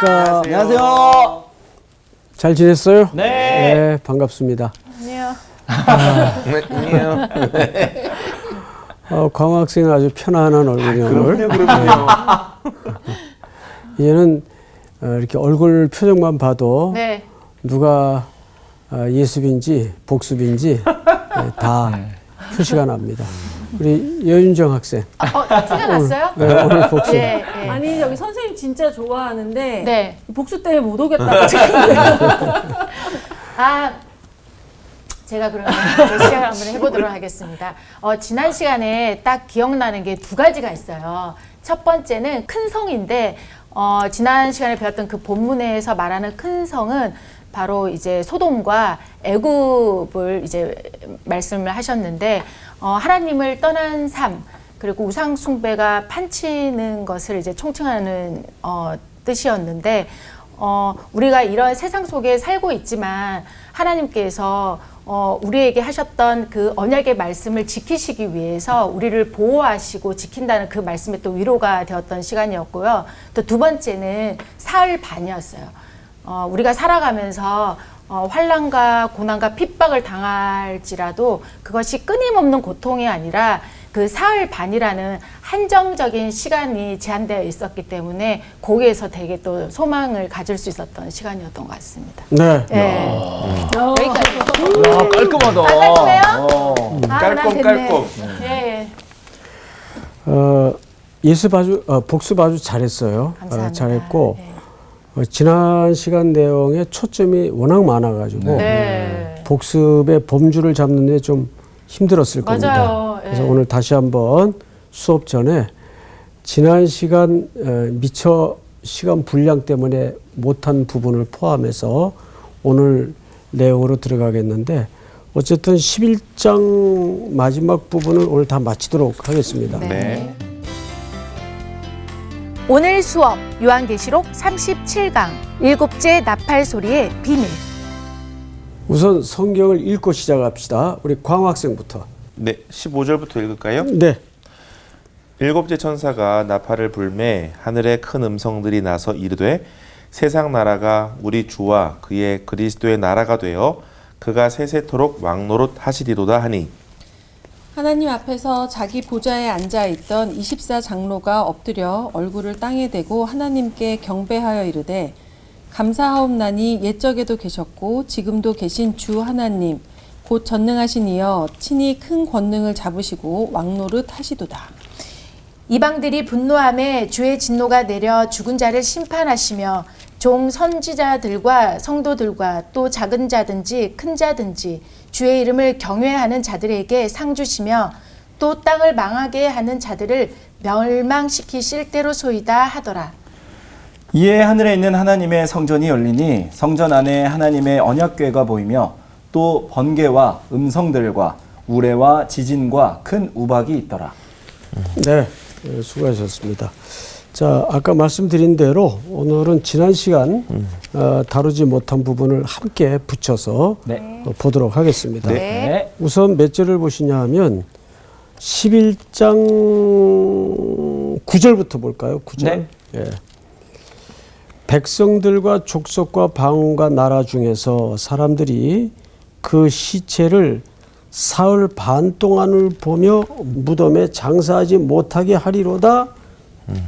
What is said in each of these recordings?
안녕하십니까. 안녕하세요. 잘 지냈어요? 네. 반갑습니다. 안녕. 안녕. 광 학생 아주 편안한 얼굴이 오늘. 그럼요. 얘는 이렇게 얼굴 표정만 봐도 네. 누가 예습인지 복습인지 다 표시가 납니다. 우리 여윤정 학생. 티가 났어요? 네, 오늘 복습. 네. 네. 아니 여기 선생님 진짜 좋아하는데 네. 복수 때문에 못 오겠다고 제가 그러면 이제 시작을 한번 해보도록 하겠습니다. 지난 시간에 딱 기억나는 게 두 가지가 있어요. 첫 번째는 큰 성인데, 지난 시간에 배웠던 그 본문에서 말하는 큰 성은 바로 이제 소돔과 애굽을 이제 말씀을 하셨는데, 하나님을 떠난 삶, 그리고 우상 숭배가 판치는 것을 이제 총칭하는 뜻이었는데, 우리가 이런 세상 속에 살고 있지만 하나님께서 우리에게 하셨던 그 언약의 말씀을 지키시기 위해서 우리를 보호하시고 지킨다는 그 말씀에 또 위로가 되었던 시간이었고요. 또 두 번째는 사흘 반이었어요. 우리가 살아가면서 환난과 고난과 핍박을 당할지라도 그것이 끊임없는 고통이 아니라 그 사흘 반이라는 한정적인 시간이 제한되어 있었기 때문에 거기에서 되게 또 소망을 가질 수 있었던 시간이었던 것 같습니다. 네. 여기까지. 야, 깔끔하다. 깔끔해요? 깔끔. 예. 예습 아주 복습 아주 잘했어요. 감사합니다. 잘했고 네. 지난 시간 내용에 초점이 워낙 많아가지고 네. 복습의 범주를 잡는데 좀 힘들었을 겁니다. 맞아요. 그래서 예. 오늘 다시 한번 수업 전에 지난 시간 미처 시간 분량 때문에 못한 부분을 포함해서 오늘 내용으로 들어가겠는데 어쨌든 11장 마지막 부분을 오늘 다 마치도록 하겠습니다. 네. 오늘 수업 요한계시록 37강 일곱째 나팔 소리의 비밀. 우선 성경을 읽고 시작합시다. 우리 광 학생부터. 네, 15절부터 읽을까요? 네. 일곱째 천사가 나팔을 불매 하늘에 큰 음성들이 나서 이르되 세상 나라가 우리 주와 그의 그리스도의 나라가 되어 그가 세세토록 왕노릇 하시리로다 하니 하나님 앞에서 자기 보좌에 앉아있던 24장로가 엎드려 얼굴을 땅에 대고 하나님께 경배하여 이르되 감사하옵나니 옛적에도 계셨고 지금도 계신 주 하나님 곧 전능하신 이여 친히 큰 권능을 잡으시고 왕노릇 하시도다. 이방들이 분노함에 주의 진노가 내려 죽은 자를 심판하시며 종 선지자들과 성도들과 또 작은 자든지 큰 자든지 주의 이름을 경외하는 자들에게 상 주시며 또 땅을 망하게 하는 자들을 멸망시키실 때로소이다 하더라. 이에 하늘에 있는 하나님의 성전이 열리니 성전 안에 하나님의 언약궤가 보이며 또 번개와 음성들과 우레와 지진과 큰 우박이 있더라. 네, 수고하셨습니다. 자, 아까 말씀드린 대로 오늘은 지난 시간 다루지 못한 부분을 함께 붙여서 보도록 하겠습니다. 네. 우선 몇 절을 보시냐 하면 11장 9절부터 볼까요? 9절. 네. 예. 백성들과 족속과 방언과 나라 중에서 사람들이 그 시체를 사흘 반 동안을 보며 무덤에 장사하지 못하게 하리로다.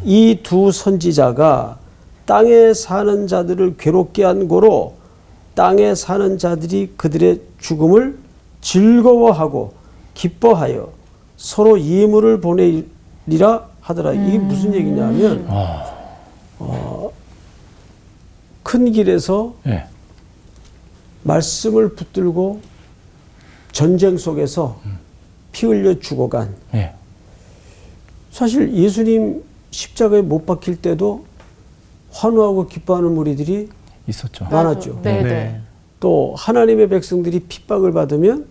이 두 선지자가 땅에 사는 자들을 괴롭게 한 고로 땅에 사는 자들이 그들의 죽음을 즐거워하고 기뻐하여 서로 예물을 보내리라 하더라. 이게 무슨 얘기냐면 큰 길에서 네. 말씀을 붙들고 전쟁 속에서 피 흘려 죽어간 네. 사실 예수님 십자가에 못 박힐 때도 환호하고 기뻐하는 무리들이 있었죠. 많았죠. 네. 또 하나님의 백성들이 핍박을 받으면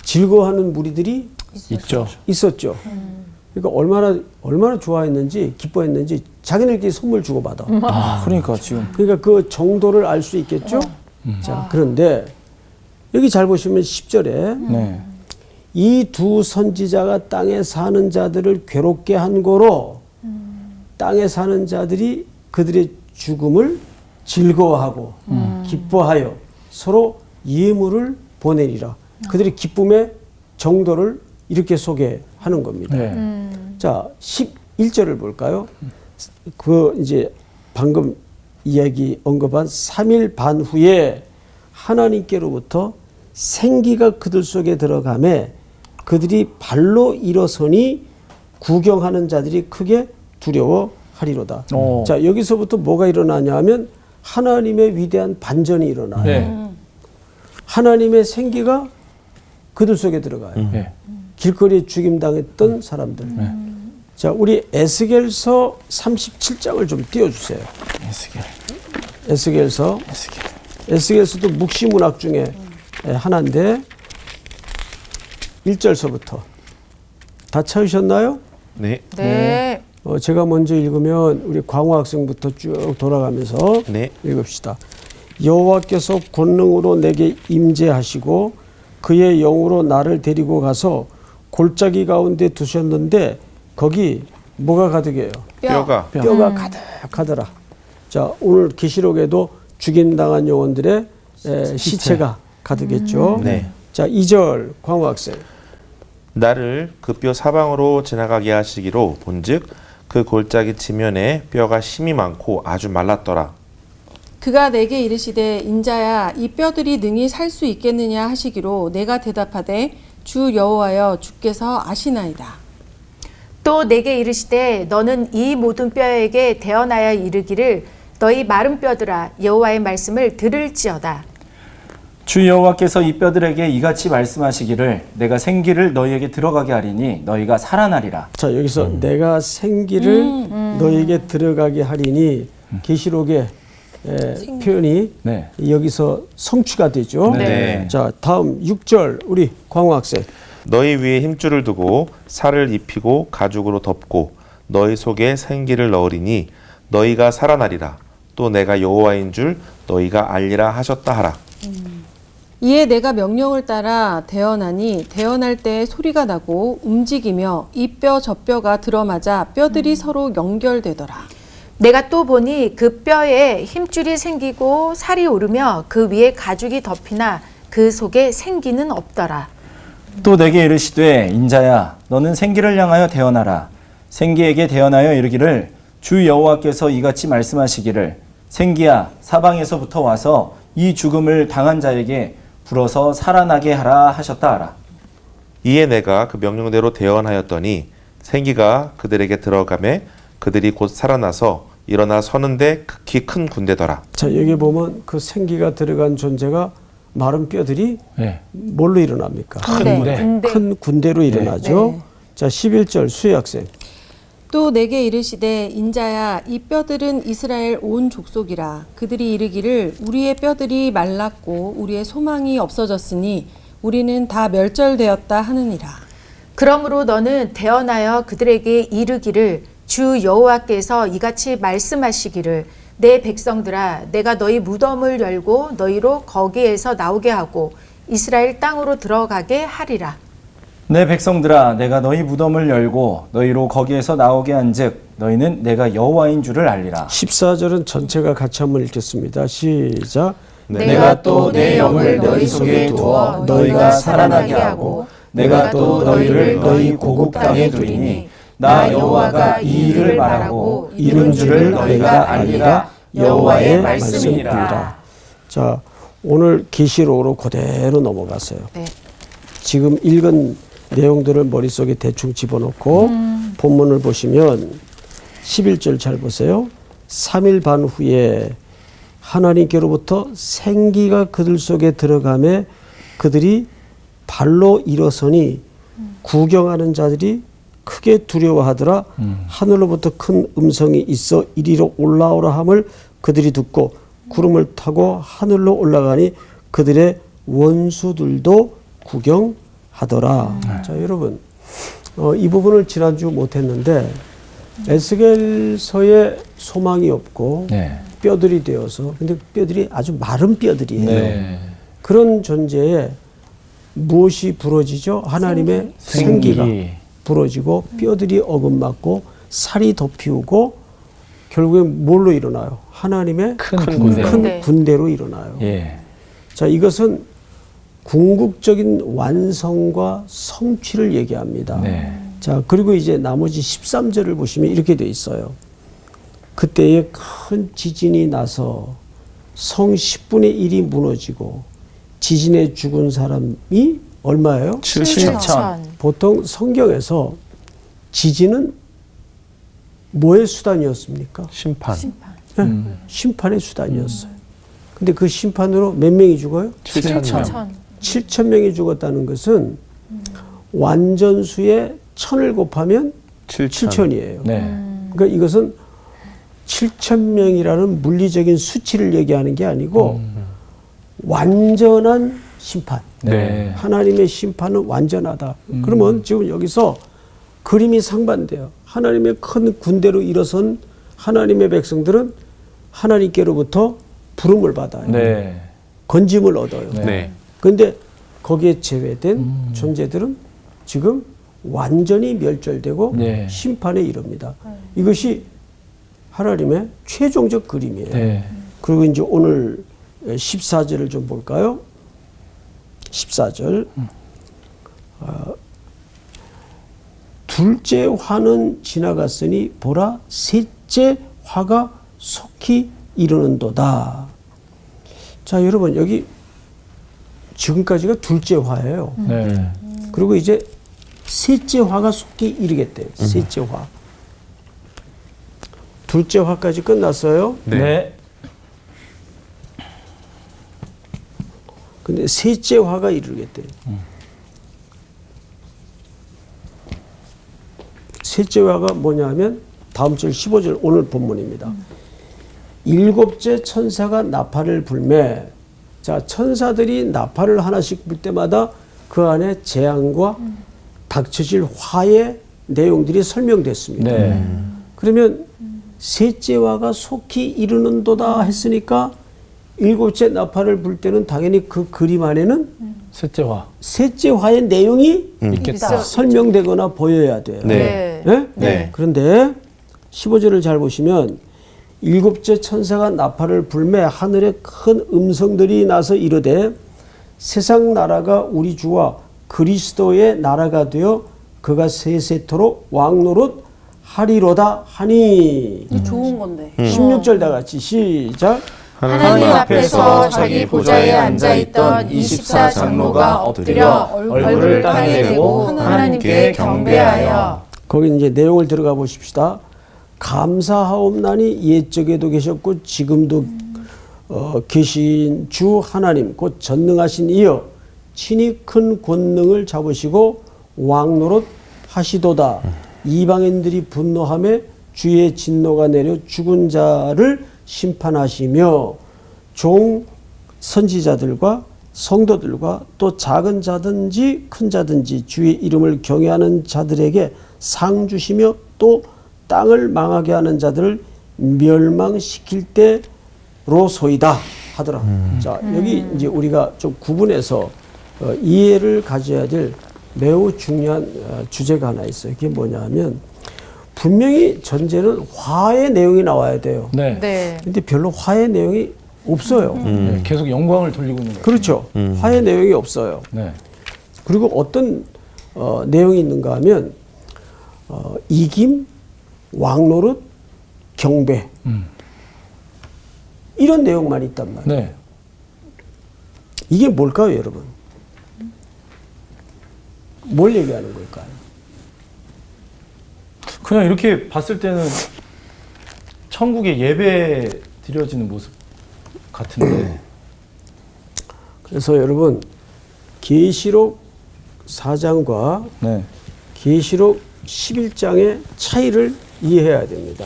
즐거워하는 무리들이 있죠. 있었죠. 그러니까 얼마나 좋아했는지 기뻐했는지 자기네들끼리 선물 주고받아. 그러니까 지금 그러니까 그 정도를 알 수 있겠죠. 자, 그런데 여기 잘 보시면 10절에 네. 이 두 선지자가 땅에 사는 자들을 괴롭게 한 거로 땅에 사는 자들이 그들의 죽음을 즐거워하고 기뻐하여 서로 예물을 보내리라. 그들의 기쁨의 정도를 이렇게 소개하는 겁니다. 네. 자, 11절을 볼까요? 그 이제 방금 이야기 언급한 3일 반 후에 하나님께로부터 생기가 그들 속에 들어가매 그들이 발로 일어서니 구경하는 자들이 크게 두려워하리로다. 오. 자, 여기서부터 뭐가 일어나냐 하면 하나님의 위대한 반전이 일어나요. 네. 하나님의 생기가 그들 속에 들어가요. 네. 길거리에 죽임당했던 사람들. 자, 우리 에스겔서 37장을 좀 띄워주세요. 에스겔서. 에스겔서도 묵시문학 중에 하나인데 1절서부터 다 찾으셨나요? 네. 네. 제가 먼저 읽으면 우리 광호 학생부터 쭉 돌아가면서 네. 읽읍시다. 여호와께서 권능으로 내게 임재하시고 그의 영으로 나를 데리고 가서 골짜기 가운데 두셨는데 거기 뭐가 가득해요? 뼈가 뼈가 가득하더라. 자, 오늘 계시록에도 죽임당한 영혼들의 시체가 가득했죠. 네. 자, 2절 광호 학생. 나를 그 뼈 사방으로 지나가게 하시기로 본즉 그 골짜기 지면에 뼈가 심이 많고 아주 말랐더라. 그가 내게 이르시되 인자야 이 뼈들이 능히 살 수 있겠느냐 하시기로 내가 대답하되 주 여호와여 주께서 아시나이다. 또 내게 이르시되 너는 이 모든 뼈에게 대언하여 이르기를 너희 마른 뼈들아 여호와의 말씀을 들을지어다. 주 여호와께서 이 뼈들에게 이같이 말씀하시기를 내가 생기를 너희에게 들어가게 하리니 너희가 살아나리라. 자, 여기서 내가 생기를 너에게 들어가게 하리니 계시록의 표현이 네. 여기서 성취가 되죠. 네. 자, 다음 6절 우리 광호 학생. 너희 위에 힘줄을 두고 살을 입히고 가죽으로 덮고 너희 속에 생기를 넣으리니 너희가 살아나리라. 또 내가 여호와인 줄 너희가 알리라 하셨다 하라. 이에 내가 명령을 따라 대언하니 대언할 때 소리가 나고 움직이며 이 뼈 저 뼈가 들어맞아 뼈들이 서로 연결되더라. 내가 또 보니 그 뼈에 힘줄이 생기고 살이 오르며 그 위에 가죽이 덮이나 그 속에 생기는 없더라. 또 내게 이르시되 인자야 너는 생기를 향하여 대언하라. 생기에게 대언하여 이르기를 주 여호와께서 이같이 말씀하시기를 생기야 사방에서부터 와서 이 죽음을 당한 자에게 불어서 살아나게 하라 하셨다 하라. 이에 내가 그 명령대로 대언하였더니 생기가 그들에게 들어가매 그들이 곧 살아나서 일어나 서는데 극히 큰 군대더라. 자, 여기 보면 그 생기가 들어간 존재가 마른 뼈들이 네. 뭘로 일어납니까? 군대. 큰 군대로 일어나죠. 네. 자, 11절 수혜 학생. 또 내게 이르시되 인자야 이 뼈들은 이스라엘 온 족속이라. 그들이 이르기를 우리의 뼈들이 말랐고 우리의 소망이 없어졌으니 우리는 다 멸절되었다 하느니라. 그러므로 너는 대언하여 그들에게 이르기를 주 여호와께서 이같이 말씀하시기를 내 백성들아 내가 너희 무덤을 열고 너희로 거기에서 나오게 하고 이스라엘 땅으로 들어가게 하리라. 내 백성들아 내가 너희 무덤을 열고 너희로 거기에서 나오게 한즉 너희는 내가 여호와인 줄을 알리라. 14절은 전체가 같이 한번 읽겠습니다. 시작. 내가 또 내 영을 너희 속에 두어 너희가 살아나게 하고 내가 또 너희를 너희 고국 땅에 두리니 나 여호와가 이 일을 말하고 이룬 줄을 너희가 알리라. 여호와의 말씀이니라. 자, 오늘 계시록으로 그대로 넘어갔어요. 네. 지금 읽은 내용들을 머릿속에 대충 집어넣고 본문을 보시면 11절 잘 보세요. 3일 반 후에 하나님께로부터 생기가 그들 속에 들어가매 그들이 발로 일어서니 구경하는 자들이 크게 두려워하더라. 하늘로부터 큰 음성이 있어 이리로 올라오라 함을 그들이 듣고 구름을 타고 하늘로 올라가니 그들의 원수들도 구경하더라. 자, 여러분, 이 부분을 지난주 못했는데 에스겔서에 소망이 없고 네. 뼈들이 되어서 근데 뼈들이 아주 마른 뼈들이에요. 네. 그런 존재에 무엇이 부러지죠? 하나님의 생기가 부러지고 뼈들이 어긋맞고 살이 덮이고 결국엔 뭘로 일어나요? 하나님의 큰 군대. 큰 네. 군대로 일어나요. 예. 자, 이것은 궁극적인 완성과 성취를 얘기합니다. 네. 자, 그리고 이제 나머지 13절을 보시면 이렇게 돼 있어요. 그때에 큰 지진이 나서 성 10분의 1이 무너지고 지진에 죽은 사람이 얼마예요? 7천. 보통 성경에서 지진은 뭐의 수단이었습니까? 심판. 네, 심판의 수단이었어요. 근데 그 심판으로 몇 명이 죽어요? 7천. 7천 명이 죽었다는 것은 완전수의 1000을 곱하면 7천이에요. 네. 그러니까 이것은 7천 명이라는 물리적인 수치를 얘기하는 게 아니고 완전한 심판. 네. 하나님의 심판은 완전하다. 그러면 지금 여기서 그림이 상반돼요. 하나님의 큰 군대로 일어선 하나님의 백성들은 하나님께로부터 부름을 받아요. 네. 건짐을 얻어요. 네. 그런데 거기에 제외된 존재들은 지금 완전히 멸절되고 네. 심판에 이릅니다. 이것이 하나님의 최종적 그림이에요. 네. 그리고 이제 오늘 14절을 좀 볼까요? 14절. 둘째 화는 지나갔으니 보라 셋째 화가 속히 이르는도다. 자, 여러분 여기 지금까지가 둘째 화예요. 네. 그리고 이제 셋째 화가 속히 이르겠대요. 셋째 화. 둘째 화까지 끝났어요. 네. 근데 셋째 화가 이르겠대요. 셋째 화가 뭐냐면 다음 절 15절 오늘 본문입니다. 일곱째 천사가 나팔을 불매. 자, 천사들이 나팔을 하나씩 불 때마다 그 안에 재앙과 닥쳐질 화의 내용들이 설명됐습니다. 네. 그러면 셋째 화가 속히 이르는도다 했으니까 일곱째 나팔을 불 때는 당연히 그 그림 안에는 셋째 화. 셋째 화의 내용이 있겠다. 설명되거나 보여야 돼요. 네. 네? 네. 그런데 15절을 잘 보시면 일곱째 천사가 나팔을 불매 하늘에 큰 음성들이 나서 이르되 세상 나라가 우리 주와 그리스도의 나라가 되어 그가 세세토록 왕노릇 하리로다 하니. 이게 좋은 건데. 16절 다 같이 시작. 하나님 앞에서 자기 보좌에 앉아있던 24 장로가 엎드려 얼굴을 땅에 대고 하나님께 경배하여. 거기 이제 내용을 들어가 보십시다. 감사하옵나니 옛적에도 계셨고 지금도 계신 주 하나님 곧 전능하신 이여 친히 큰 권능을 잡으시고 왕노릇 하시도다. 이방인들이 분노하며 주의 진노가 내려 죽은 자를 심판하시며 종 선지자들과 성도들과 또 작은 자든지 큰 자든지 주의 이름을 경외하는 자들에게 상 주시며 또 땅을 망하게 하는 자들을 멸망시킬 때로소이다 하더라. 자, 여기 이제 우리가 좀 구분해서 이해를 가져야 될 매우 중요한 주제가 하나 있어요. 그게 뭐냐면 분명히 전제는 화의 내용이 나와야 돼요. 네. 네. 근데 별로 화의 내용이 없어요. 네. 계속 영광을 돌리고 있는 거예요. 그렇죠. 화의 내용이 없어요. 네. 그리고 어떤 내용이 있는가 하면 이김, 왕노릇, 경배 이런 내용만 있단 말이에요. 네. 이게 뭘까요, 여러분? 뭘 얘기하는 걸까요? 그냥 이렇게 봤을 때는 천국에 예배 드려지는 모습 같은데. 그래서 여러분 계시록 4장과 네. 계시록 11장의 차이를 이해해야 됩니다.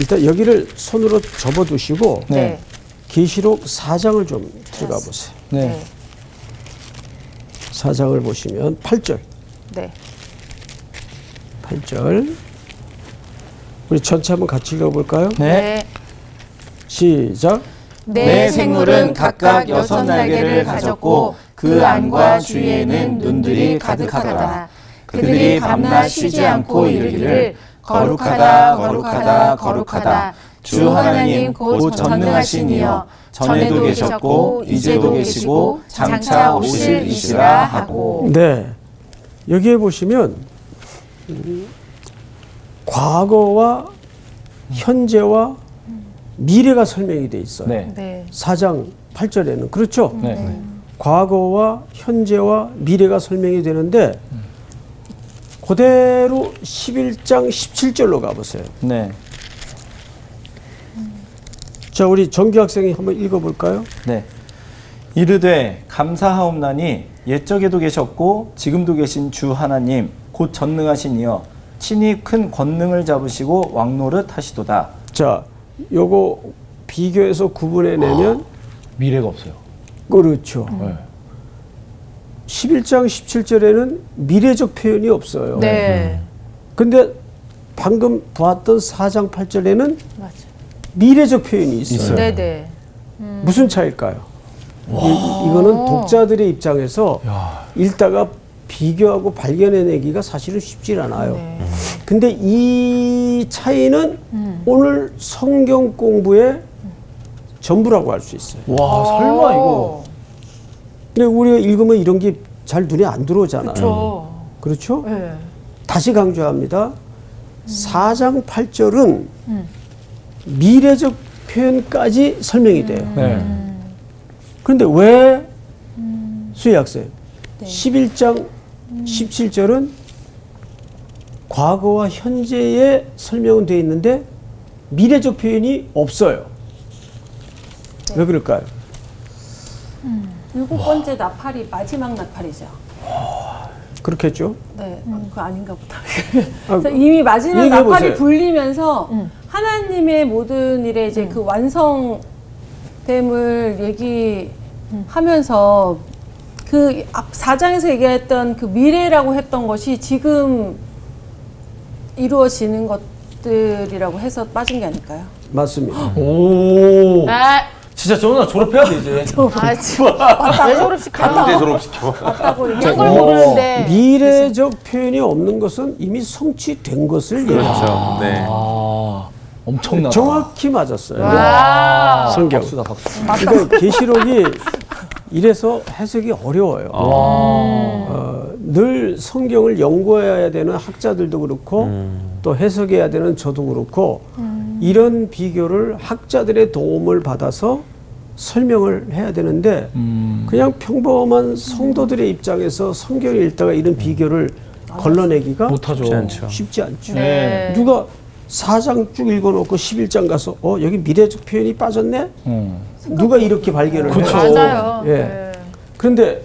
일단 여기를 손으로 접어두시고 네. 계시록 4장을 좀 들어가 보세요. 네. 4장을 보시면 8절. 네. 8절. 우리 전체 한번 같이 읽어볼까요? 네. 시작. 내 생물은 각각 6 날개를 가졌고 그 안과 주위에는 눈들이 가득하다. 그들이 밤낮 쉬지 않고 이르기를 거룩하다 거룩하다 거룩하다 주 하나님 곧 전능하신 이여 전에도 계셨고 이제도 계시고 장차 오실 이시라 하고. 네. 여기에 보시면 과거와 현재와 미래가 설명이 돼 있어요. 네. 네. 4장 8절에는 그렇죠? 네. 과거와 현재와 미래가 설명이 되는데 그대로 11장 17절로 가보세요. 네. 자, 우리 정규 학생이 한번 읽어볼까요? 네. 이르되 감사하옵나니 옛적에도 계셨고 지금도 계신 주 하나님 곧 전능하신 이여 친히 큰 권능을 잡으시고 왕노릇 하시도다. 자, 요거 비교해서 구분해내면 미래가 없어요. 그렇죠. 네. 11장 17절에는 미래적 표현이 없어요. 네. 근데 방금 보았던 4장 8절에는 맞아. 미래적 표현이 있어요. 네, 네. 무슨 차일까요? 이거는 독자들의 입장에서 읽다가 비교하고 발견해내기가 사실은 쉽지 않아요. 네. 근데 이 차이는 오늘 성경 공부의 전부라고 할 수 있어요. 와, 설마 이거. 근데 우리가 읽으면 이런 게 잘 눈에 안 들어오잖아요. 그렇죠. 그렇죠? 네. 다시 강조합니다. 4장 8절은 미래적 표현까지 설명이 돼요. 네. 그런데 왜 수희 학생 11장 17절은 과거와 현재의 설명은 되어 있는데 미래적 표현이 없어요. 왜 그럴까요? 7번째 나팔이 마지막 나팔이죠. 그렇겠죠? 네, 그거 아닌가 보다. 아, 그래서 이미 마지막 얘기해 나팔이 보세요. 불리면서 하나님의 모든 일에 이제 그 완성됨을 얘기하면서 그 앞 4장에서 얘기했던 그 미래라고 했던 것이 지금 이루어지는 것들이라고 해서 빠진 게 아닐까요? 맞습니다. 오. 아, 진짜 저는 졸업해야 돼 이제. 왜 졸업시켜? 강제 졸업시켜. 맞다고 이런 걸 모르는데. 미래적 표현이 없는 것은 이미 성취된 것을 얘기해요. 그렇죠. 네. 아, 엄청나다. 정확히 맞았어요. 와. 성경. 박수다 박수. 그러니까 계시록이 이래서 해석이 어려워요. 늘 성경을 연구해야 되는 학자들도 그렇고 또 해석해야 되는 저도 그렇고 이런 비교를 학자들의 도움을 받아서 설명을 해야 되는데 그냥 평범한 성도들의 입장에서 성경을 읽다가 이런 비교를 걸러내기가 못하죠. 쉽지 않죠. 쉽지 않죠. 네. 누가 4장 쭉 읽어놓고 11장 가서 여기 미래적 표현이 빠졌네? 누가 이렇게 발견을 해요? 그쵸. 맞아요. 예. 네. 그런데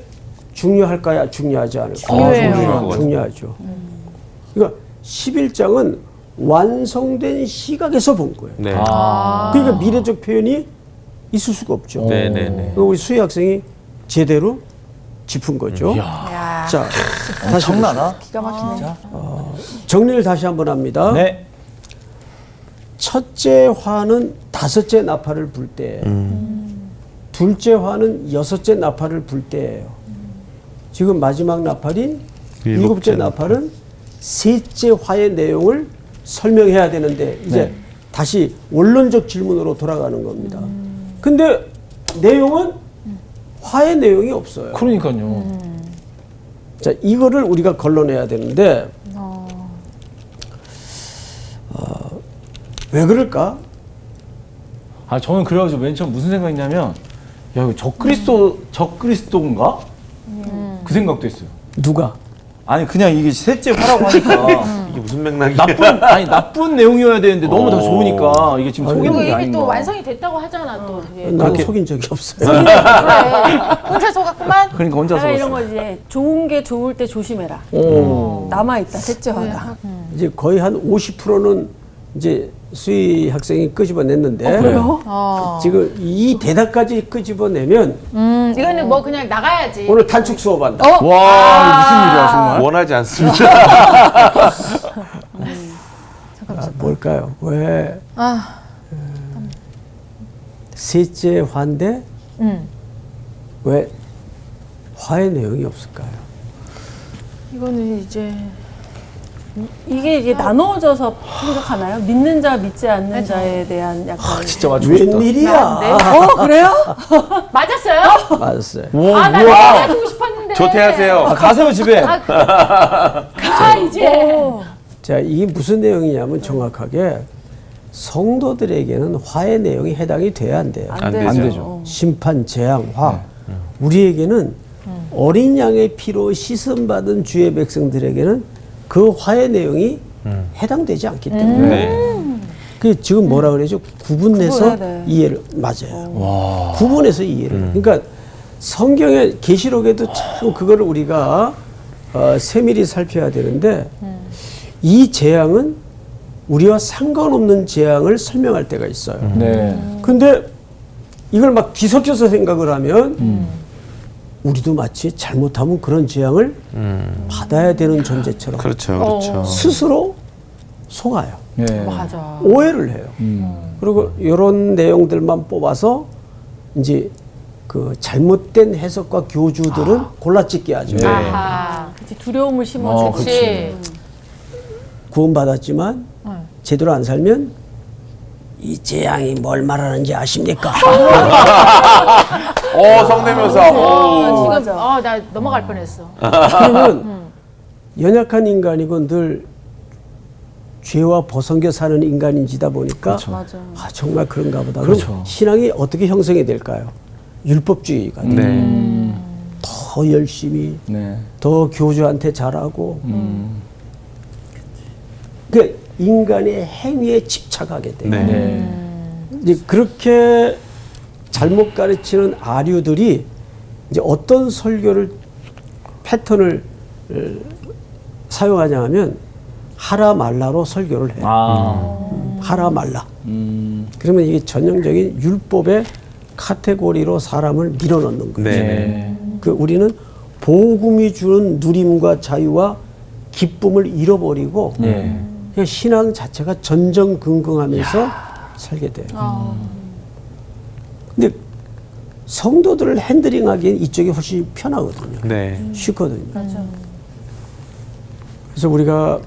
중요할까요? 중요하지 않을까요? 중요해요. 중요한 것 중요하죠. 그러니까 11장은 완성된 시각에서 본 거예요. 네. 그러니까 미래적 표현이 있을 수가 없죠. 네네네. 그러니까 우리 수희 학생이 제대로 짚은 거죠. 야. 자, 다시 엄청나다. 기가 막히네. 정리를 다시 한번 합니다. 네. 첫째 화는 다섯째 나팔을 불 때, 둘째 화는 여섯째 나팔을 불 때예요. 지금 마지막 나팔인 일곱째 나팔은 셋째 화의 내용을 설명해야 되는데 이제 네. 다시 원론적 질문으로 돌아가는 겁니다. 근데 내용은 화의 내용이 없어요. 그러니까요. 자, 이거를 우리가 걸러내야 되는데 왜 그럴까? 아 저는 그래가지고 맨 처음 무슨 생각했냐면 야 이거 적그리스도인가? 그 생각도 했어요. 누가? 아니 그냥 이게 셋째 화라고 하니까 이게 무슨 맥락이야? 나쁜 내용이어야 되는데 너무 다 좋으니까 이게 지금 그리고 속이는 게 이미 아닌가. 또 완성이 됐다고 하잖아 또. 예. 난 속인 적이 없어요. 그래. 혼자 속았구만. 그러니까 혼자 내가 이런 속았어. 거지. 좋은 게 좋을 때 조심해라. 남아있다, 셋째 화가. 이제 거의 한 50%는 이제 수희 학생이 끄집어냈는데 그래요? 지금 이 대답까지 끄집어내면 이거는 뭐 그냥 나가야지. 오늘 단축 수업한다. 와 이거 무슨 일이야 정말. 원하지 않습니다. 뭘까요? 왜 아, 셋째 화인데 왜 화의 내용이 없을까요? 이거는 이제 이게 나누어져서 생각하나요? 믿는 자, 믿지 않는 자에 대한 약간. 진짜 맞추고 싶다. 웬일이야? 그래요? 맞았어요? 맞았어요. 아, 나 맞아주고 싶었는데. 조퇴하세요. 가세요 집에. 이제. 자, 이게 무슨 내용이냐면 정확하게 성도들에게는 화의 내용이 해당이 돼야 안 돼요. 안 되죠. 되죠. 심판, 재앙, 화. 우리에게는 어린 양의 피로 씻음받은 주의 백성들에게는 그 화의 내용이 해당되지 않기 때문에 네. 그 지금 뭐라 그러죠? 구분해서 네. 이해를 맞아요. 구분해서 이해를. 그러니까 성경의 계시록에도 참 그거를 우리가 세밀히 살펴야 되는데 이 재앙은 우리와 상관없는 재앙을 설명할 때가 있어요. 네. 근데 이걸 막 뒤섞여서 생각을 하면 우리도 마치 잘못하면 그런 재앙을 받아야 되는 존재처럼 그렇죠, 그렇죠. 스스로 속아요. 네. 맞아. 오해를 해요. 그리고 이런 내용들만 뽑아서 이제 그 잘못된 해석과 교주들은 골라찍게 하죠. 네. 아하. 그치, 두려움을 심어주고. 그렇지. 구원받았지만 제대로 안 살면 이 재앙이 뭘 말하는지 아십니까? 성대묘사. 지금 나 넘어갈 뻔했어. 그러면 연약한 인간이고 늘 죄와 벗어겨 사는 인간인지다 보니까 맞아. 정말 그런가 보다. 그렇죠. 그럼 신앙이 어떻게 형성이 될까요? 율법주의가 네. 더 열심히 네. 더 교주한테 잘하고 그 인간의 행위에 집착하게 돼요. 네. 네. 이제 그렇게 잘못 가르치는 아류들이 이제 어떤 설교를 패턴을 사용하냐 하면 하라 말라로 설교를 해요. 하라 말라. 그러면 이게 전형적인 율법의 카테고리로 사람을 밀어넣는 거죠. 네. 그 우리는 복음이 주는 누림과 자유와 기쁨을 잃어버리고 네. 그냥 신앙 자체가 전전긍긍하면서 살게 돼요. 근데 성도들을 핸들링하기엔 이쪽이 훨씬 편하거든요. 네. 쉽거든요. 그래서 우리가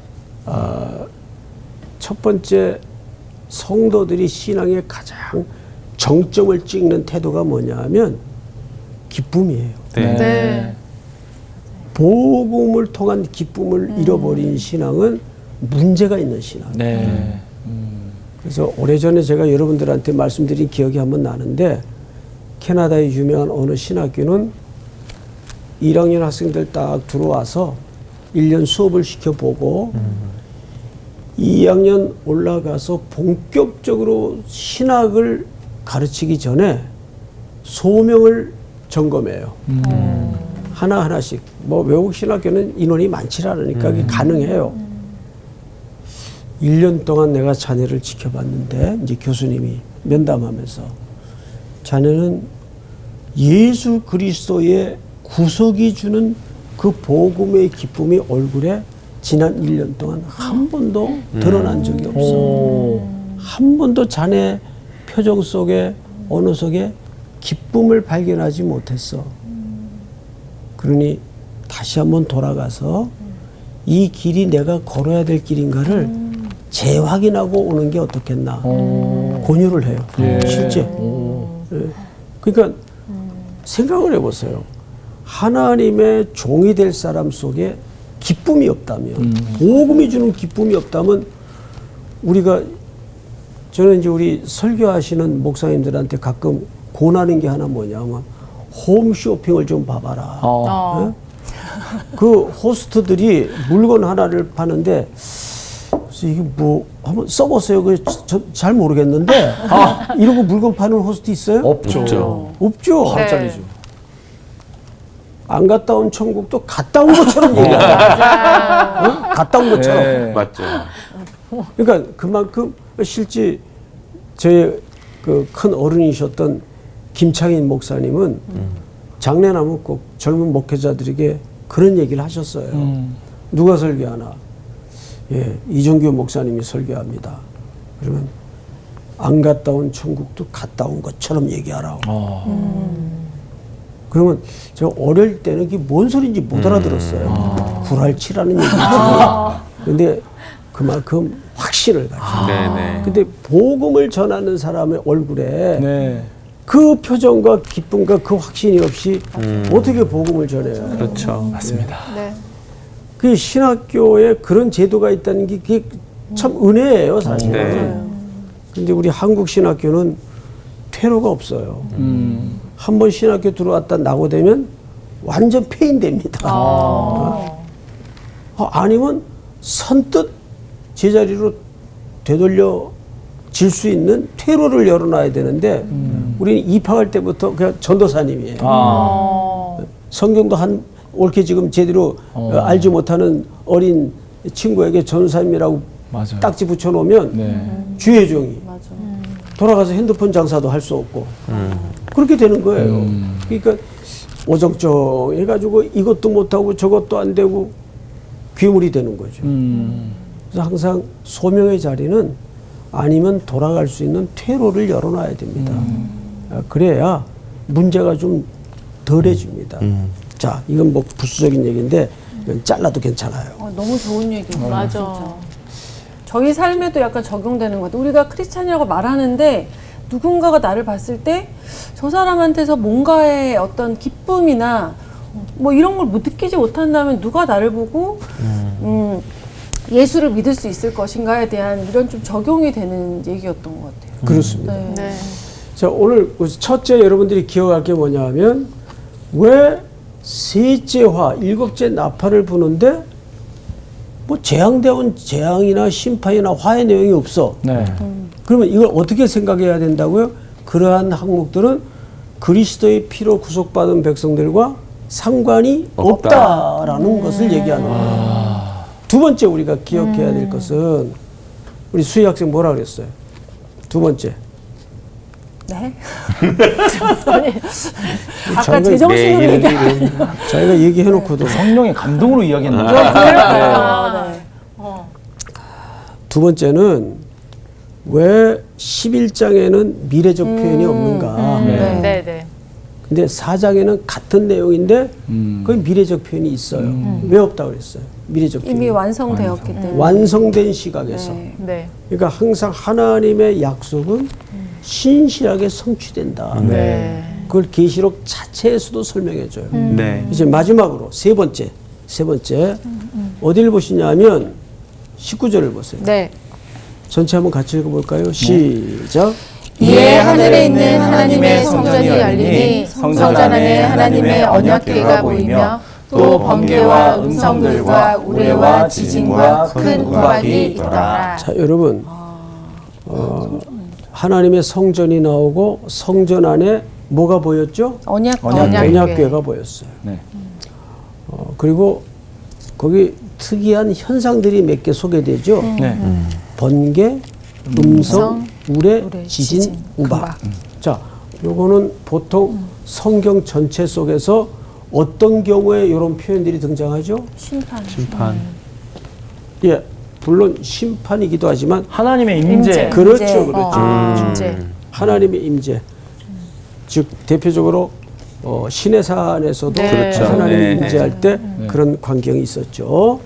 첫 번째 성도들이 신앙의 가장 정점을 찍는 태도가 뭐냐 하면 기쁨이에요. 네. 네. 복음을 통한 기쁨을 잃어버린 신앙은 문제가 있는 신앙. 네. 그래서 오래전에 제가 여러분들한테 말씀드린 기억이 한번 나는데 캐나다의 유명한 어느 신학교는 1학년 학생들 딱 들어와서 1년 수업을 시켜보고 2학년 올라가서 본격적으로 신학을 가르치기 전에 소명을 점검해요. 하나하나씩. 뭐 외국 신학교는 인원이 많지 않으니까 그게 가능해요. 1년 동안 내가 자네를 지켜봤는데 이제 교수님이 면담하면서 자네는 예수 그리스도의 구속이 주는 그 복음의 기쁨이 얼굴에 지난 1년 동안 한 번도 드러난 적이 없어. 한 번도 자네 표정 속에 언어 속에 기쁨을 발견하지 못했어. 그러니 다시 한번 돌아가서 이 길이 내가 걸어야 될 길인가를 재확인하고 오는 게 어떻겠나 권유를 해요. 실제. 예. 그러니까 생각을 해보세요. 하나님의 종이 될 사람 속에 기쁨이 없다면 복음이 주는 기쁨이 없다면 우리가 저는 이제 우리 설교하시는 목사님들한테 가끔 권하는 게 하나 뭐냐면 홈쇼핑을 좀 봐봐라. 예? 그 호스트들이 물건 하나를 파는데 그래서 이게 뭐 한번 써보세요. 잘 모르겠는데 이러고 물건 파는 호스트 있어요? 없죠. 없죠. 네. 잘리죠. 안 갔다 온 천국도 갔다 온 것처럼 얘기해요. 갔다 온 것처럼. 네. 맞죠. 그러니까 그만큼 실제 제 그 큰 어른이셨던 김창인 목사님은 장례나면 꼭 젊은 목회자들에게 그런 얘기를 하셨어요. 누가 설교하나? 예, 이종규 목사님이 설교합니다. 그러면 안 갔다 온 천국도 갔다 온 것처럼 얘기하라고. 그러면 저 어릴 때는 그게 뭔 소리인지 못 알아들었어요. 구랄치라는 얘기지. 근데 그만큼 확신을 가지고. 네네. 근데 복음을 전하는 사람의 얼굴에 네. 그 표정과 기쁨과 그 확신이 없이 어떻게 복음을 전해요? 그렇죠. 맞습니다. 네. 그 신학교에 그런 제도가 있다는 게 그게 참 은혜예요, 사실은. 네. 근데 우리 한국 신학교는 퇴로가 없어요. 한 번 신학교 들어왔다 나고 되면 완전 폐인됩니다. 아니면 선뜻 제자리로 되돌려 질 수 있는 퇴로를 열어놔야 되는데 우리는 입학할 때부터 그냥 전도사님이에요. 성경도 옳게 지금 제대로 알지 못하는 어린 친구에게 전도사님이라고 맞아요. 딱지 붙여놓으면 네. 주의 종이 맞아. 돌아가서 핸드폰 장사도 할 수 없고 그렇게 되는 거예요. 그러니까 오정쩡해가지고 이것도 못하고 저것도 안 되고 괴물이 되는 거죠. 그래서 항상 소명의 자리는 아니면 돌아갈 수 있는 퇴로를 열어놔야 됩니다. 그래야 문제가 좀 덜해집니다. 자, 이건 뭐 부수적인 얘기인데 이건 잘라도 괜찮아요. 너무 좋은 얘기예요. 맞아. 진짜. 저희 삶에도 약간 적용되는 것 같아요. 우리가 크리스찬이라고 말하는데 누군가가 나를 봤을 때 저 사람한테서 뭔가의 어떤 기쁨이나 뭐 이런 걸 못 느끼지 못한다면 누가 나를 보고 예수를 믿을 수 있을 것인가에 대한 이런 좀 적용이 되는 얘기였던 것 같아요. 그렇습니다. 네. 네. 자, 오늘 첫째 여러분들이 기억할 게 뭐냐면 왜 셋째화, 일곱째 나팔을 부는데 뭐 재앙되온 재앙이나 심판이나 화의 내용이 없어. 네. 그러면 이걸 어떻게 생각해야 된다고요? 그러한 항목들은 그리스도의 피로 구속받은 백성들과 상관이 없다라는 것을 얘기하는 거예요. 두 번째 우리가 기억해야 될 것은 우리 수희 학생 뭐라 그랬어요? 두 번째. 네. 아까 제정신으로 얘기한 자기가 얘기해놓고도 성령의 감동으로 이야기했는데. 네. 두 번째는 왜 11장에는 미래적 표현이 없는가? 네. 네. 네. 근데 4장에는 같은 내용인데 거기 미래적 표현이 있어요. 왜 없다고 그랬어요? 미래적 표현이. 이미 완성되었기 때문에. 완성된 시각에서. 네. 네. 그러니까 항상 하나님의 약속은 신실하게 성취된다. 네. 그걸 계시록 자체에서도 설명해 줘요. 네. 이제 마지막으로 세 번째 어디를 보시냐면 19절을 보세요. 네. 전체 한번 같이 읽어볼까요? 시작. 이에 하늘에 있는 하나님의 성전이 열리니 성전 안에 하나님의 언약궤가 보이며 또 번개와 음성들과 우레와 지진과 큰 우박이 있더라. 자, 여러분, 하나님의 성전이 나오고 성전 안에 뭐가 보였죠? 언약궤가 보였어요. 네. 그리고 거기 특이한 현상들이 몇 개 소개되죠. 네. 번개, 음성, 우레, 지진, 우박. 자, 요거는 보통 성경 전체 속에서 어떤 경우에 이런 표현들이 등장하죠? 심판. 예, 물론 심판이기도 하지만 하나님의 임재. 그렇죠, 그렇죠. 임재. 하나님의 임재. 즉 대표적으로 시내산에서도 네. 그렇죠. 하나님 네. 임재할 때 그런 광경이 있었죠.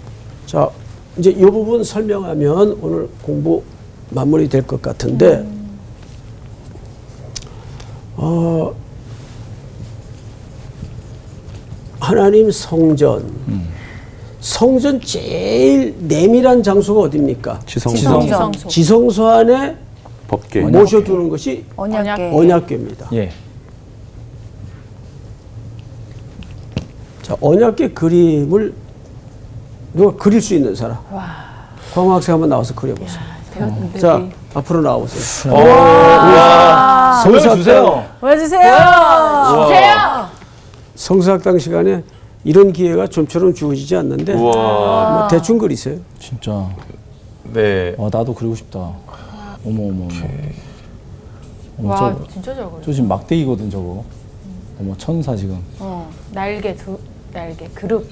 자, 이제 이 부분 설명하면 오늘 공부 마무리 될 것 같은데 하나님 성전 제일 내밀한 장소가 어디입니까? 지성소. 지성소 안에 법계. 모셔두는 것이 언약궤. 언약궤입니다. 예. 자, 언약궤 그림을 누가 그릴 수 있는 사람? 광호 학생 한번 나와서 그려보세요. 자, 앞으로 나와보세요. 보여주세요. 보여주세요. 성서학당 시간에 이런 기회가 좀처럼 주어지지 않는데 우와. 뭐 대충 그리세요. 진짜. 네. 나도 그리고 싶다. 어머. 와, 진짜 잘 그려. 저 지금 막대기거든 저거. 어머 천사 지금. 날개 그룹.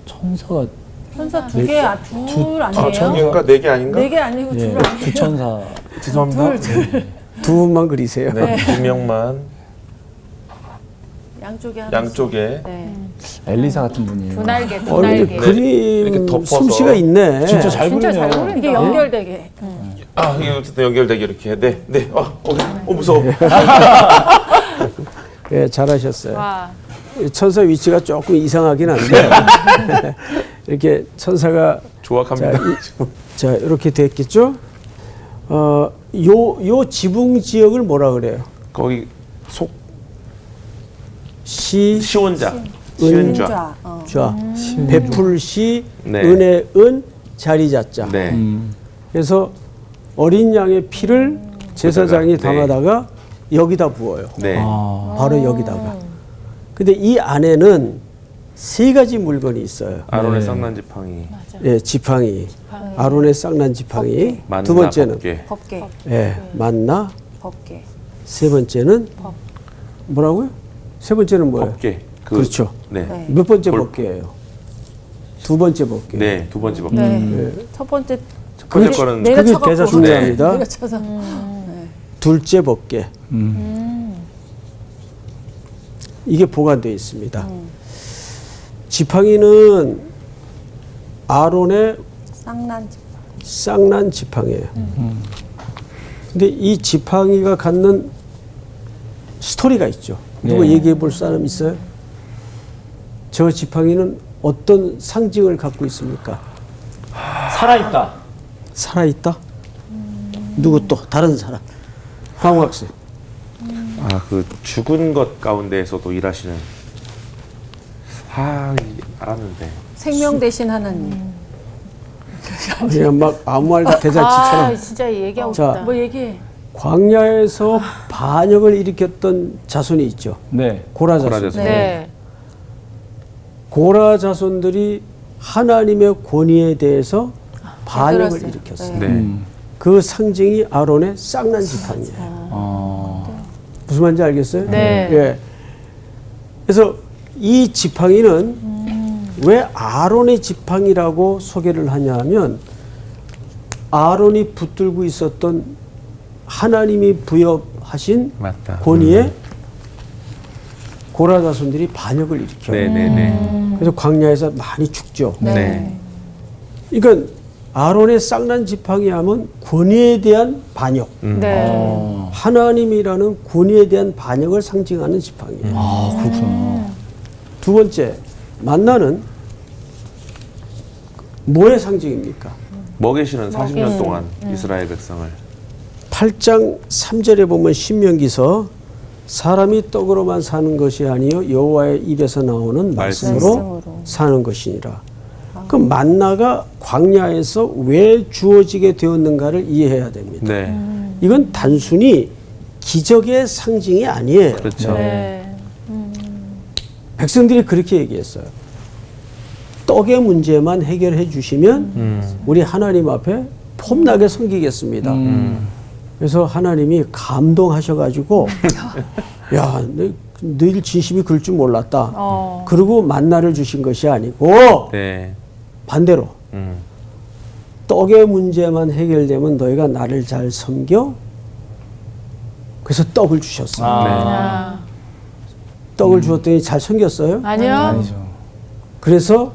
천사가 천사 두 개, 둘 아니에요? 천개인가 네 개 아닌가? 네 개 아니고 예, 둘 아니에요? 두 천사. 죄송합니다. 두 분만 그리세요. 네. 두 명만. 양쪽에 하나씩. 양쪽에 네. 엘리사 같은 분이에요. 두 날개, 두 근데 날개. 이렇게 그림 덮어서. 솜씨가 있네. 진짜 잘 진짜 그리네요. 잘 그린다. 이게 연결되게. 이게 어쨌든 연결되게 이렇게 네. 무서워. 예, 잘하셨어요. 와. 천사 위치가 조금 이상하긴 한데 이렇게 천사가 조악합니다. 자 이렇게 됐겠죠? 요 지붕 지역을 뭐라 그래요? 거기 시, 시온자, 은, 시은좌. 좌, 베풀시, 네. 은혜, 은, 자리 자자. 네. 그래서 어린 양의 피를 제사장이 거기다가, 담아다가 여기다 부어요. 네. 바로 여기다가. 근데 이 안에는 세 가지 물건이 있어요. 아론의 네. 쌍난 지팡이, 예, 지팡이, 아론의 쌍난 지팡이. 만나, 두 번째는 법궤. 법계. 예, 만나. 법계. 세 번째는 뭐라고요? 세 번째는 뭐예요? 법궤. 그렇죠. 네. 네. 몇 번째 골- 법궤예요? 두 번째 법궤. 네, 두 번째 법궤. 네. 첫 번째 첫 번째 거는 내가 그게 쳐갖고. 대사 중요합니다. 내가 쳐서. 둘째 법궤. 이게 보관되어 있습니다. 지팡이는 아론의 쌍난 집. 쌍난 지팡이에요. 근데 이 지팡이가 갖는 스토리가 있죠. 누가 네. 얘기해 볼 사람 있어요? 저 지팡이는 어떤 상징을 갖고 있습니까? 살아있다. 살아있다? 누구 또 다른 사람? 황 학생. 그 죽은 것 가운데에서도 일하시는. 알았는데. 생명 대신 하나님. 그냥 막 아무 말 대잔치처럼. 아, 진짜 얘기하고 자, 싶다. 뭐 얘기해. 광야에서 반역을 일으켰던 자손이 있죠. 네. 고라 자손. 고라 자손. 네. 고라 자손들이 하나님의 권위에 대해서 반역을 들었어요. 일으켰어요. 네. 그 상징이 아론의 쌍난 지팡이에요. 무슨 말인지 알겠어요? 네. 예. 그래서 이 지팡이는 왜 아론의 지팡이라고 소개를 하냐면 아론이 붙들고 있었던 하나님이 부여하신 맞다. 권위에 고라 자손들이 반역을 일으켜요. 네네네. 그래서 광야에서 많이 죽죠. 네. 그러니까 아론의 쌍난 지팡이 하면 권위에 대한 반역, 네. 하나님이라는 권위에 대한 반역을 상징하는 지팡이에요. 아, 그렇구나. 두 번째, 만나는 뭐의 상징입니까? 먹이시는 40년 동안 이스라엘 백성을. 8장 3절에 보면 신명기서 사람이 떡으로만 사는 것이 아니요 여호와의 입에서 나오는 말씀으로 사는 것이니라. 그 만나가 광야에서 왜 주어지게 되었는가를 이해해야 됩니다. 네. 이건 단순히 기적의 상징이 아니에요. 그렇죠. 네. 백성들이 그렇게 얘기했어요. 떡의 문제만 해결해 주시면 우리 하나님 앞에 폼나게 섬기겠습니다. 그래서 하나님이 감동하셔가지고 야, 너희 진심이 그럴 줄 몰랐다. 그리고 만나를 주신 것이 아니고 네. 반대로 떡의 문제만 해결되면 너희가 나를 잘 섬겨. 그래서 떡을 주셨어요. 아. 떡을 주었더니 잘 섬겼어요. 아니요. 아니죠. 그래서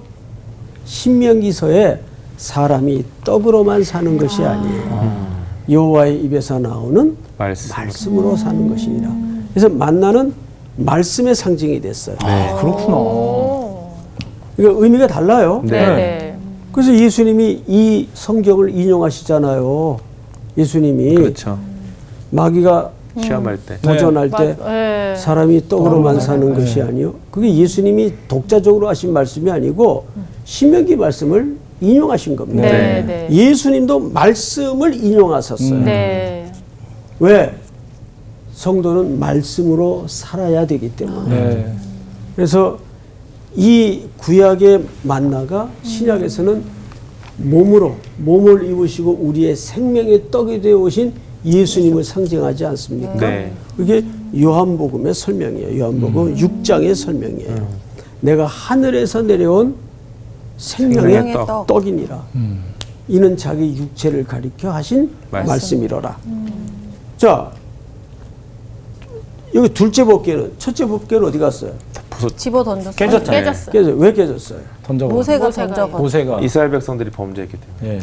신명기서에 사람이 떡으로만 사는 것이 아니에요. 여호와의 입에서 나오는 말씀으로 사는 것이니라. 그래서 만나는 말씀의 상징이 됐어요. 네, 그렇구나. 그러니까 의미가 달라요. 네. 네. 그래서 예수님이 이 성경을 인용하시잖아요. 예수님이 그렇죠. 마귀가 시험할 때. 도전할 때 네. 사람이 떡으로만 사는 것이 아니요. 그게 예수님이 독자적으로 하신 말씀이 아니고 신명기 말씀을 인용하신 겁니다. 네. 네. 예수님도 말씀을 인용하셨어요. 네. 왜? 성도는 말씀으로 살아야 되기 때문에. 네. 그래서 이 구약의 만나가 신약에서는 몸을 입으시고 우리의 생명의 떡이 되어 오신 예수님을 상징하지 않습니까? 네. 그게 요한복음의 설명이에요. 요한복음 6장의 설명이에요. 내가 하늘에서 내려온 생명의 생명의 떡. 떡이니라. 이는 자기 육체를 가리켜 하신 말씀이로라. 자, 여기 둘째 법궤는 첫째 법궤는 어디 갔어요? 집어 던졌어요. 깨졌잖아요. 깨졌어요. 깨져. 왜 깨졌어요? 던져버려. 모세가 모세가 던져버. 모세가. 이스라엘 백성들이 범죄했기 때문에. 예.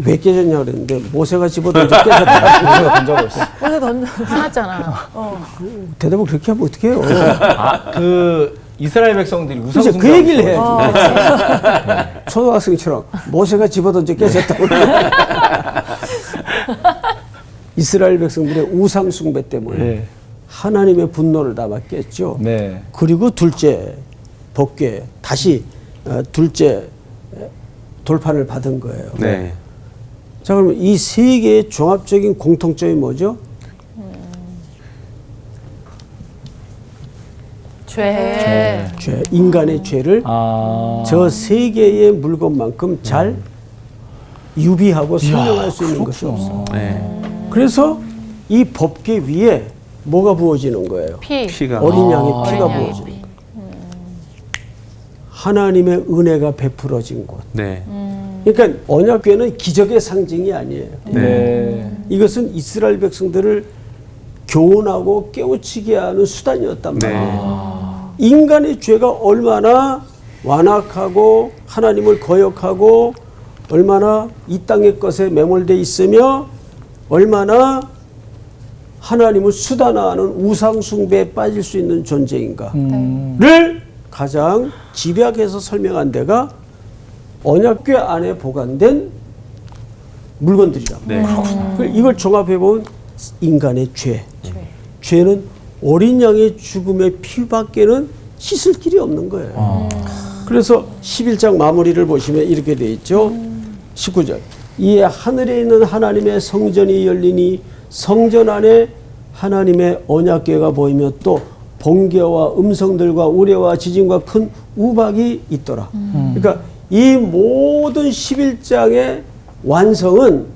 왜 깨졌냐 그랬는데 모세가 집어던져 깨졌다. 모세가 던져버렸어. 모세 던져. 하나잖아. 대답을 그렇게 하면 어떡해요? 그 이스라엘 백성들이 우상 그래서 그 얘기를 해야지. 어, 초등학생처럼 모세가 집어던져 깨졌다고. 이스라엘 백성들의 우상 숭배 때문에 네. 하나님의 분노를 담았겠죠. 네. 그리고 둘째 법궤 다시 둘째 돌판을 받은 거예요. 네. 자, 그러면 이 세 개의 종합적인 공통점이 뭐죠? 죄. 죄, 인간의 죄를 저 세 개의 물건만큼 잘 유비하고 설명할 수 있는 것이 없어. 네. 그래서 이 법궤 위에 뭐가 부어지는 거예요? 피. 피가. 어린 양의 피가 어린 양의 부어지는 거예요. 하나님의 은혜가 베풀어진 곳. 네. 그러니까 언약궤는 기적의 상징이 아니에요. 네. 이것은 이스라엘 백성들을 교훈하고 깨우치게 하는 수단이었단 네. 말이에요. 인간의 죄가 얼마나 완악하고 하나님을 거역하고 얼마나 이 땅의 것에 매몰돼 있으며 얼마나 하나님을 수단화하는 우상 숭배에 빠질 수 있는 존재인가를 가장 집약해서 설명한 데가 언약궤 안에 보관된 물건들이란 말이에요. 네. 이걸 종합해 보면 인간의 죄. 죄는 어린 양의 죽음의 피밖에는 씻을 길이 없는 거예요. 그래서 11장 마무리를 보시면 이렇게 되어 있죠. 19절. 이에 하늘에 있는 하나님의 성전이 열리니 성전 안에 하나님의 언약궤가 보이며 또 번개와 음성들과 우레와 지진과 큰 우박이 있더라. 그러니까 이 모든 11장의 완성은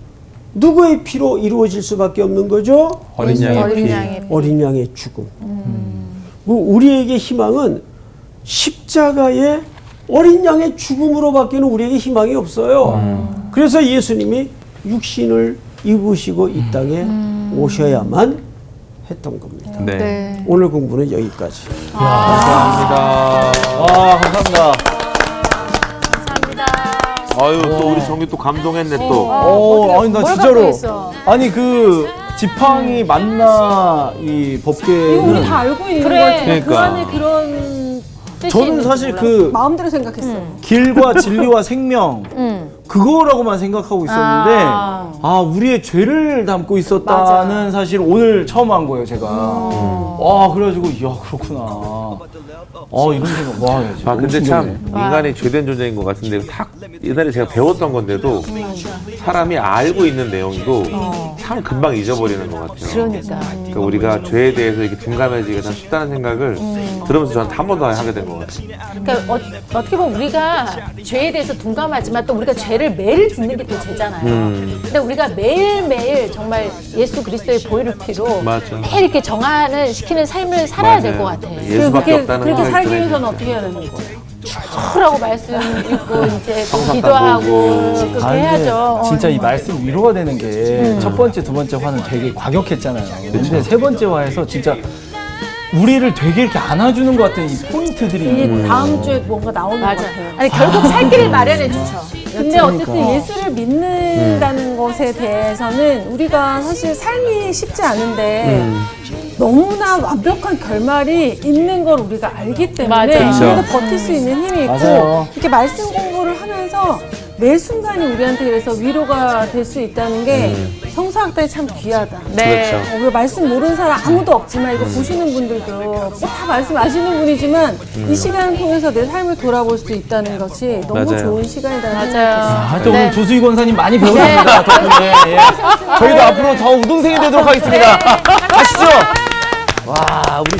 누구의 피로 이루어질 수밖에 없는 거죠? 어린 양의 어린 피. 양의 피. 어린 양의 죽음. 우리에게 희망은 십자가의 어린 양의 죽음으로밖에는 우리에게 희망이 없어요. 그래서 예수님이 육신을 입으시고 이 땅에 오셔야만 했던 겁니다. 네. 네. 오늘 공부는 여기까지. 감사합니다. 와, 감사합니다. 감사합니다. 아유, 또 우리 정규 또 감동했네 또. 아니 나 뭘 진짜로 갖고 있어? 아니 그 지팡이 만나 이 이거 우리 법궤는 다 알고 있는 그래. 거지만 그 그러니까. 안에 그런 뜻이 저는 있는지 사실 몰랐어. 그 마음대로 생각했어. 길과 진리와 생명 그거라고만 생각하고 있었는데 우리의 죄를 담고 있었다는 사실 오늘 처음 한 거예요 제가. 그래가지고 이야 그렇구나. 이런 생각 와. 아 근데 참 신기하네. 인간이 죄된 존재인 것 같은데 딱 옛날에 제가 배웠던 건데도 사람이 알고 있는 내용도 참 금방 잊어버리는 것 같아요. 그러니까. 그러니까 우리가 죄에 대해서 이렇게 둔감해지기가 참 쉽다는 생각을 들으면서 저한테 한 번 더 하게 된 것 같아요. 그러니까 어떻게 보면 우리가 죄에 대해서 둔감하지만 또 우리가 죄를 매일 짓는 게 또 죄잖아요. 근데 우리가 매일매일 정말 예수 그리스도의 보혈의 피로 맞아. 매일 이렇게 정하는 시키는 삶을 살아야 될 것 같아. 예수밖에 없다는 그렇게 생각이 살기 들어요. 위해서는 어떻게 해야 되는 거예요? 하고 말씀 읽고 이제 또 성사 기도하고 따보고. 그렇게 근데 해야죠. 진짜 이 말씀 위로가 되는 게 첫 번째, 두 번째 화는 되게 과격했잖아요. 근데 세 번째 화에서 진짜 우리를 되게 이렇게 안아주는 것 같은 이 포인트들이 이 다음 주에 뭔가 나오는 것 맞아. 같아요. 아니 결국 살 길을 마련해 주죠. 근데 어쨌든 예수를 믿는다는 것에 대해서는 우리가 사실 삶이 쉽지 않은데 너무나 완벽한 결말이 있는 걸 우리가 알기 때문에 맞아. 그래도 버틸 수 있는 힘이 있고 맞아요. 이렇게 말씀 공부를 하면서 매 순간이 우리한테 그래서 위로가 될 수 있다는 게 성서학당이 참 귀하다. 네. 그렇죠. 우리가 말씀 모르는 사람 아무도 없지만 이거 보시는 분들도 뭐 다 말씀 아시는 분이지만 이 시간을 통해서 내 삶을 돌아볼 수 있다는 것이 너무 맞아요. 좋은 시간이라는 생각이 맞아요. 하여튼 네. 오늘 조수희 권사님 많이 배웠습니다. 덕분에. 예. 저희도 앞으로 더 우등생이 되도록 하겠습니다. 가시죠. 와, 우리